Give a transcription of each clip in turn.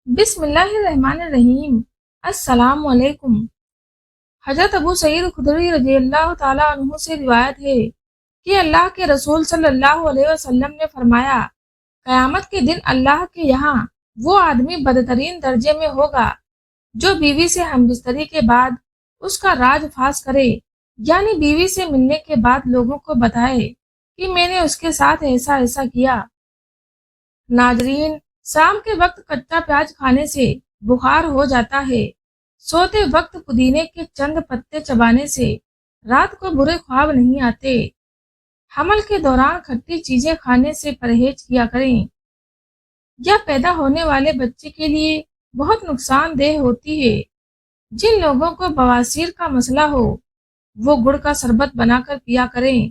بسم اللہ الرحمن الرحیم۔ السلام علیکم۔ حضرت ابو سعید خدری رضی اللہ تعالیٰ عنہ سے روایت ہے کہ اللہ کے رسول صلی اللہ علیہ وسلم نے فرمایا، قیامت کے دن اللہ کے یہاں وہ آدمی بدترین درجے میں ہوگا جو بیوی سے ہمبستری کے بعد اس کا راز فاش کرے، یعنی بیوی سے ملنے کے بعد لوگوں کو بتائے کہ میں نے اس کے ساتھ ایسا ایسا کیا۔ ناظرین، شام کے وقت کچا پیاز کھانے سے بخار ہو جاتا ہے، سوتے وقت پودینے کے چند پتے چبانے سے رات کو برے خواب نہیں آتے، حمل کے دوران کھٹی چیزیں کھانے سے پرہیز کیا کریں، یا پیدا ہونے والے بچے کے لیے بہت نقصان دہ ہوتی ہے۔ جن لوگوں کو بواسیر کا مسئلہ ہو وہ گڑ کا شربت بنا کر پیا کریں،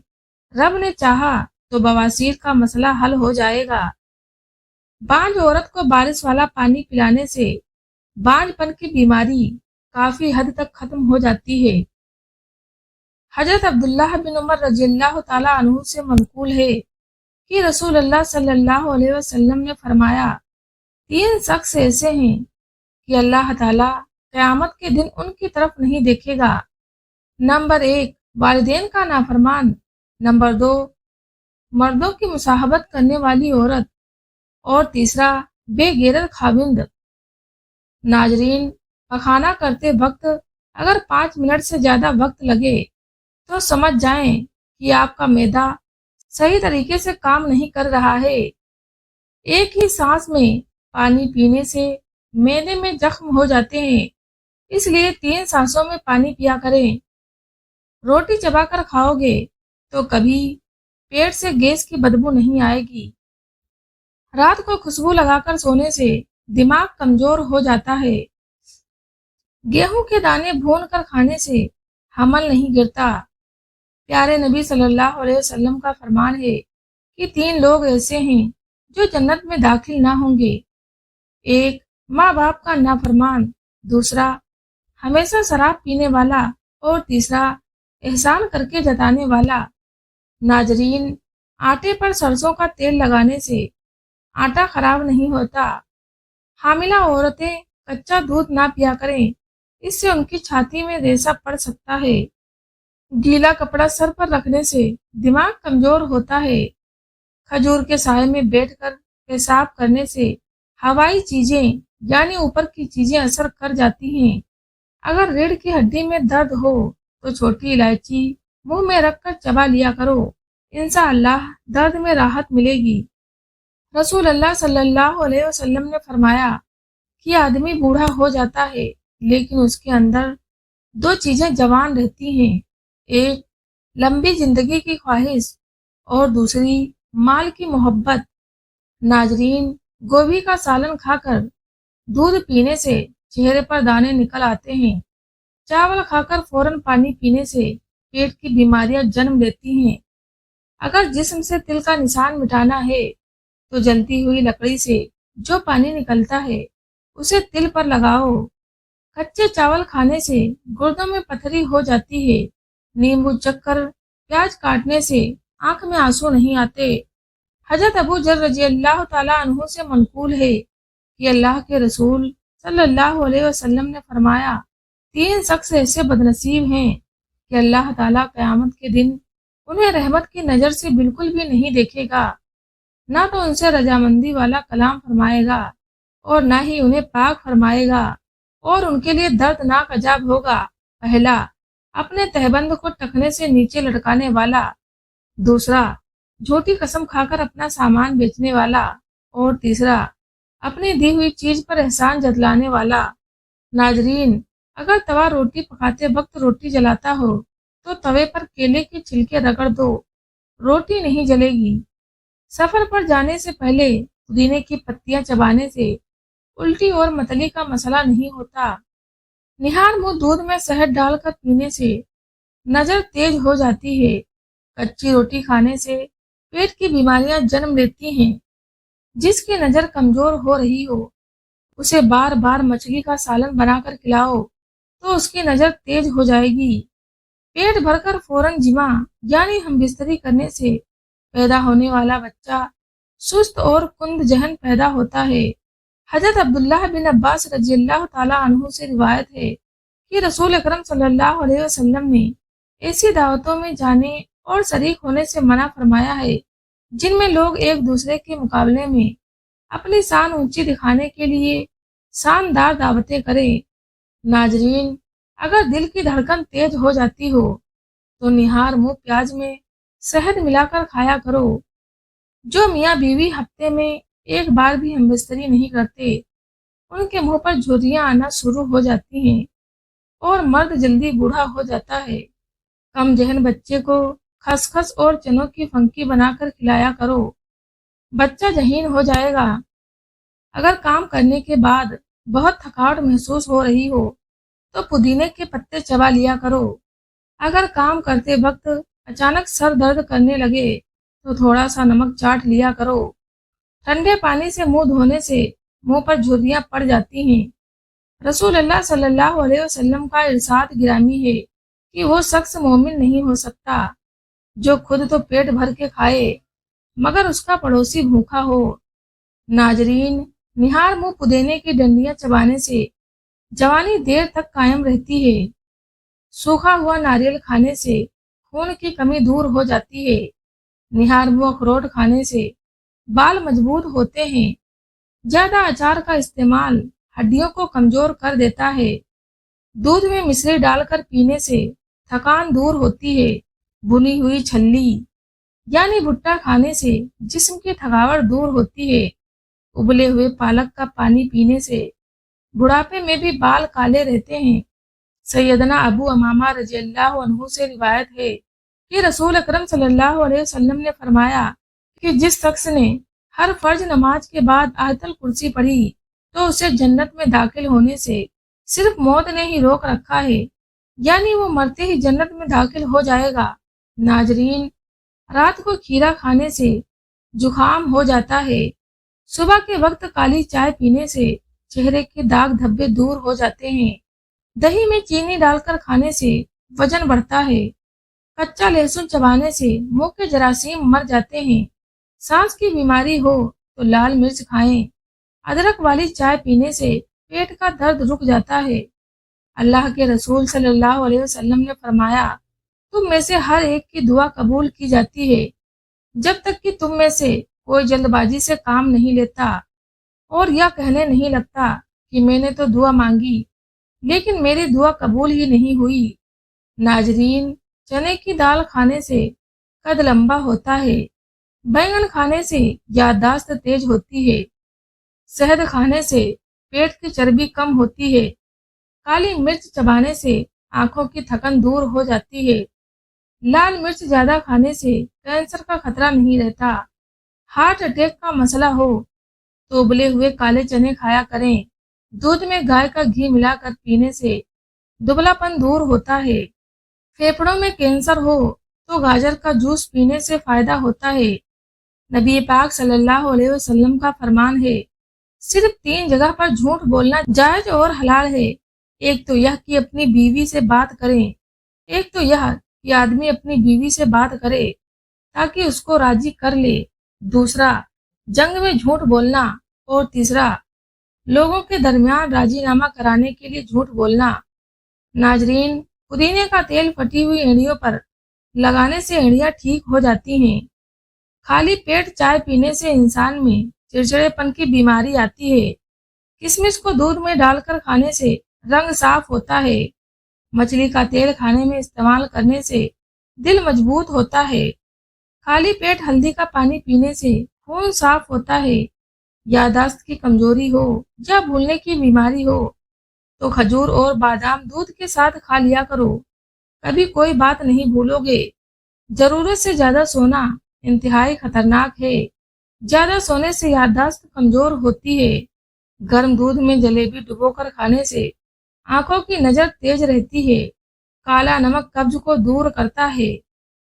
رب نے چاہا تو بواسیر کا مسئلہ حل ہو جائے گا۔ بانجھ عورت کو بارش والا پانی پلانے سے بانجھ پن کی بیماری کافی حد تک ختم ہو جاتی ہے۔ حضرت عبداللہ بن عمر رضی اللہ تعالیٰ عنہ سے منقول ہے کہ رسول اللہ صلی اللہ علیہ وسلم نے فرمایا، 3 شخص ایسے ہیں کہ اللہ تعالیٰ قیامت کے دن ان کی طرف نہیں دیکھے گا۔ نمبر 1، والدین کا نافرمان۔ نمبر 2، مردوں کی مصاحبت کرنے والی عورت۔ اور تیسرا، بے غیرت خاوند۔ ناظرین، پخانہ کرتے وقت اگر 5 منٹ سے زیادہ وقت لگے تو سمجھ جائیں کہ آپ کا معدہ صحیح طریقے سے کام نہیں کر رہا ہے۔ ایک ہی سانس میں پانی پینے سے معدے میں زخم ہو جاتے ہیں، اس لیے 3 سانسوں میں پانی پیا کریں۔ روٹی چبا کر کھاؤ گے تو کبھی پیٹ سے گیس کی بدبو نہیں آئے گی۔ رات کو خوشبو لگا کر سونے سے دماغ کمزور ہو جاتا ہے۔ گیہوں کے دانے بھون کر کھانے سے حمل نہیں گرتا۔ پیارے نبی صلی اللہ علیہ وسلم کا فرمان ہے کہ 3 لوگ ایسے ہیں جو جنت میں داخل نہ ہوں گے۔ 1، ماں باپ کا نافرمان۔ دوسرا، ہمیشہ شراب پینے والا۔ اور تیسرا، احسان کر کے جتانے والا۔ ناظرین، آٹے پر سرسوں کا تیل لگانے سے آٹا خراب نہیں ہوتا۔ حاملہ عورتیں کچا دودھ نہ پیا کریں، اس سے ان کی چھاتی میں ریشہ پڑ سکتا ہے۔ گیلا کپڑا سر پر رکھنے سے دماغ کمزور ہوتا ہے۔ کھجور کے سائے میں بیٹھ کر پیشاب کرنے سے ہوائی چیزیں یعنی اوپر کی چیزیں اثر کر جاتی ہیں۔ اگر ریڑھ کی ہڈی میں درد ہو تو چھوٹی الائچی منہ میں رکھ کر چبا لیا کرو، انشاءاللہ درد میں راحت ملے گی۔ رسول اللہ صلی اللہ علیہ وسلم نے فرمایا کہ آدمی بوڑھا ہو جاتا ہے لیکن اس کے اندر 2 چیزیں جوان رہتی ہیں، 1، لمبی زندگی کی خواہش اور دوسری، مال کی محبت۔ ناظرین، گوبھی کا سالن کھا کر دودھ پینے سے چہرے پر دانے نکل آتے ہیں۔ چاول کھا کر فوراً پانی پینے سے پیٹ کی بیماریاں جنم لیتی ہیں۔ اگر جسم سے تل کا نشان مٹانا ہے تو جلتی ہوئی لکڑی سے جو پانی نکلتا ہے اسے تل پر لگاؤ۔ کچے چاول کھانے سے گردوں میں پتھری ہو جاتی ہے۔ نیمبو چکھ کر پیاز کاٹنے سے آنکھ میں آنسو نہیں آتے۔ حضرت ابو ذر رضی اللہ تعالیٰ عنہ سے منقول ہے کہ اللہ کے رسول صلی اللہ علیہ وسلم نے فرمایا، 3 شخص ایسے بدنصیب ہیں کہ اللہ تعالیٰ قیامت کے دن انہیں رحمت کی نظر سے بالکل بھی نہیں دیکھے گا، نہ تو ان سے رضامندی والا کلام فرمائے گا اور نہ ہی انہیں پاک فرمائے گا، اور ان کے لیے دردناک عذاب ہوگا۔ پہلا، اپنے تہبند کو ٹخنے سے نیچے لٹکانے والا۔ دوسرا، جھوٹی قسم کھا کر اپنا سامان بیچنے والا۔ اور تیسرا، اپنی دی ہوئی چیز پر احسان جتلانے والا۔ ناظرین، اگر توا روٹی پکاتے وقت روٹی جلاتا ہو تو توے پر کیلے کے چھلکے رگڑ دو، روٹی نہیں جلے گی۔ سفر پر جانے سے پہلے پودینے کی پتیاں چبانے سے الٹی اور متلی کا مسئلہ نہیں ہوتا۔ نہار منہ دودھ میں شہد ڈال کر پینے سے نظر تیز ہو جاتی ہے۔ کچی روٹی کھانے سے پیٹ کی بیماریاں جنم لیتی ہیں۔ جس کی نظر کمزور ہو رہی ہو اسے بار بار مچھلی کا سالن بنا کر کھلاؤ تو اس کی نظر تیز ہو جائے گی۔ پیٹ بھر کر فوراً جمع یعنی ہم بستری کرنے سے پیدا ہونے والا بچہ سست اور کند ذہن پیدا ہوتا ہے۔ حضرت عبداللہ بن عباس رضی اللہ تعالیٰ عنہ سے روایت ہے کہ رسول اکرم صلی اللہ علیہ وسلم نے ایسی دعوتوں میں جانے اور شریک ہونے سے منع فرمایا ہے جن میں لوگ ایک دوسرے کے مقابلے میں اپنی شان اونچی دکھانے کے لیے شاندار دعوتیں کریں۔ ناظرین، اگر دل کی دھڑکن تیز ہو جاتی ہو تو نہار منہ پیاز میں شہد ملا کر کھایا کرو۔ جو میاں بیوی ہفتے میں ایک بار بھی ہم بستری نہیں کرتے ان کے منہ پر جھریاں آنا شروع ہو جاتی ہیں اور مرد جلدی بوڑھا ہو جاتا ہے۔ کم ذہن بچے کو خسخس اور چنوں کی پھنکی بنا کر کھلایا کرو، بچہ ذہین ہو جائے گا۔ اگر کام کرنے کے بعد بہت تھکاوٹ محسوس ہو رہی ہو تو پودینے کے پتے چبا لیا کرو۔ اگر کام کرتے وقت اچانک سر درد کرنے لگے تو تھوڑا سا نمک چاٹ لیا کرو۔ ٹھنڈے پانی سے منہ دھونے سے منہ پر جھریاں پڑ جاتی ہیں۔ رسول اللہ صلی اللہ علیہ وسلم کا ارشاد گرامی ہے کہ وہ شخص مومن نہیں ہو سکتا جو خود تو پیٹ بھر کے کھائے مگر اس کا پڑوسی بھوکا ہو۔ ناظرین، نہار منہ پودینے کی ڈنڈیاں چبانے سے جوانی دیر تک قائم رہتی ہے۔ سوکھا ہوا ناریل کھانے سے خون کی کمی دور ہو جاتی ہے۔ نہار منہ اخروٹ کھانے سے بال مضبوط ہوتے ہیں۔ زیادہ اچار کا استعمال ہڈیوں کو کمزور کر دیتا ہے۔ دودھ میں مصری ڈال کر پینے سے تھکان دور ہوتی ہے۔ بھنی ہوئی چھلی یعنی بھٹا کھانے سے جسم کی تھکاوٹ دور ہوتی ہے۔ ابلے ہوئے پالک کا پانی پینے سے بڑھاپے میں بھی بال کالے رہتے ہیں۔ سیدنا ابو امامہ رضی اللہ عنہ سے روایت ہے کہ رسول اکرم صلی اللہ علیہ وسلم نے فرمایا کہ جس شخص نے ہر فرض نماز کے بعد آیت الکرسی پڑھی تو اسے جنت میں داخل ہونے سے صرف موت نے ہی روک رکھا ہے، یعنی وہ مرتے ہی جنت میں داخل ہو جائے گا۔ ناظرین، رات کو کھیرا کھانے سے زکام ہو جاتا ہے۔ صبح کے وقت کالی چائے پینے سے چہرے کے داغ دھبے دور ہو جاتے ہیں۔ دہی میں چینی ڈال کر کھانے سے وزن بڑھتا ہے۔ کچا لہسن چبانے سے منہ کے جراثیم مر جاتے ہیں۔ سانس کی بیماری ہو تو لال مرچ کھائیں۔ ادرک والی چائے پینے سے پیٹ کا درد رک جاتا ہے۔ اللہ کے رسول صلی اللہ علیہ وسلم نے فرمایا، تم میں سے ہر ایک کی دعا قبول کی جاتی ہے جب تک کہ تم میں سے کوئی جلد بازی سے کام نہیں لیتا اور یا کہنے نہیں لگتا کہ میں نے تو دعا مانگی لیکن میری دعا قبول ہی نہیں ہوئی۔ ناظرین، چنے کی دال کھانے سے قد لمبا ہوتا ہے۔ بینگن کھانے سے یادداشت تیز ہوتی ہے۔ شہد کھانے سے پیٹ کی چربی کم ہوتی ہے۔ کالی مرچ چبانے سے آنکھوں کی تھکن دور ہو جاتی ہے۔ لال مرچ زیادہ کھانے سے کینسر کا خطرہ نہیں رہتا۔ ہارٹ اٹیک کا مسئلہ ہو تو ابلے ہوئے کالے چنے کھایا کریں۔ دودھ میں گائے کا گھی ملا کر پینے سے دبلا پن دور ہوتا ہے۔ پھیپھڑوں میں کینسر ہو تو گاجر کا جوس پینے سے فائدہ ہوتا ہے۔ نبی پاک صلی اللہ علیہ وسلم کا فرمان ہے، صرف 3 جگہ پر جھوٹ بولنا جائز اور حلال ہے۔ ایک تو یہ کہ اپنی بیوی سے بات کریں، ایک تو یہ کہ آدمی اپنی بیوی سے بات کرے تاکہ اس کو راضی کر لے، دوسرا جنگ میں جھوٹ بولنا، اور تیسرا لوگوں کے درمیان راضی نامہ کرانے کے لیے جھوٹ بولنا۔ ناظرین، پودینے کا تیل پھٹی ہوئی اینڑیوں پر لگانے سے اینڑیاں ٹھیک ہو جاتی ہیں۔ خالی پیٹ چائے پینے سے انسان میں چڑچڑے پن کی بیماری آتی ہے۔ کشمش کو دودھ میں ڈال کر کھانے سے رنگ صاف ہوتا ہے۔ مچھلی کا تیل کھانے میں استعمال کرنے سے دل مضبوط ہوتا ہے۔ خالی پیٹ ہلدی کا پانی پینے سے خون صاف ہوتا ہے۔ یادداشت کی کمزوری ہو یا بھولنے کی بیماری ہو تو کھجور اور بادام دودھ کے ساتھ کھا لیا کرو، کبھی کوئی بات نہیں بھولو گے۔ ضرورت سے زیادہ سونا انتہائی خطرناک ہے۔ زیادہ سونے سے یادداشت کمزور ہوتی ہے۔ گرم دودھ میں جلیبی ڈبو کر کھانے سے آنکھوں کی نظر تیز رہتی ہے۔ کالا نمک قبض کو دور کرتا ہے۔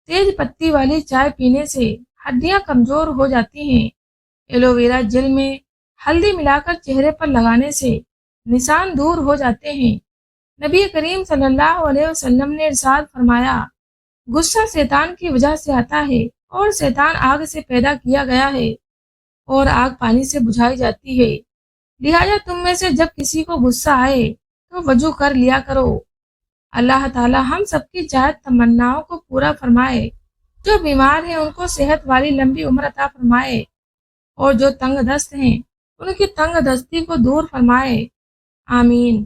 تیز پتی والی چائے پینے سے ہڈیاں کمزور ہو جاتی ہیں۔ ایلو ویرا جیل میں ہلدی ملا کر چہرے پر لگانے سے نشان دور ہو جاتے ہیں۔ نبی کریم صلی اللہ علیہ وسلم نے ارشاد فرمایا، غصہ شیطان کی وجہ سے آتا ہے اور شیطان آگ سے پیدا کیا گیا ہے اور آگ پانی سے بجھائی جاتی ہے، لہٰذا تم میں سے جب کسی کو غصہ آئے تو وضو کر لیا کرو۔ اللہ تعالی ہم سب کی جائز تمناؤں کو پورا فرمائے۔ جو بیمار ہیں ان کو صحت والی لمبی عمر عطا فرمائے، اور جو تنگ دست ہیں ان کی تنگ دستی کو دور فرمائے، آمین۔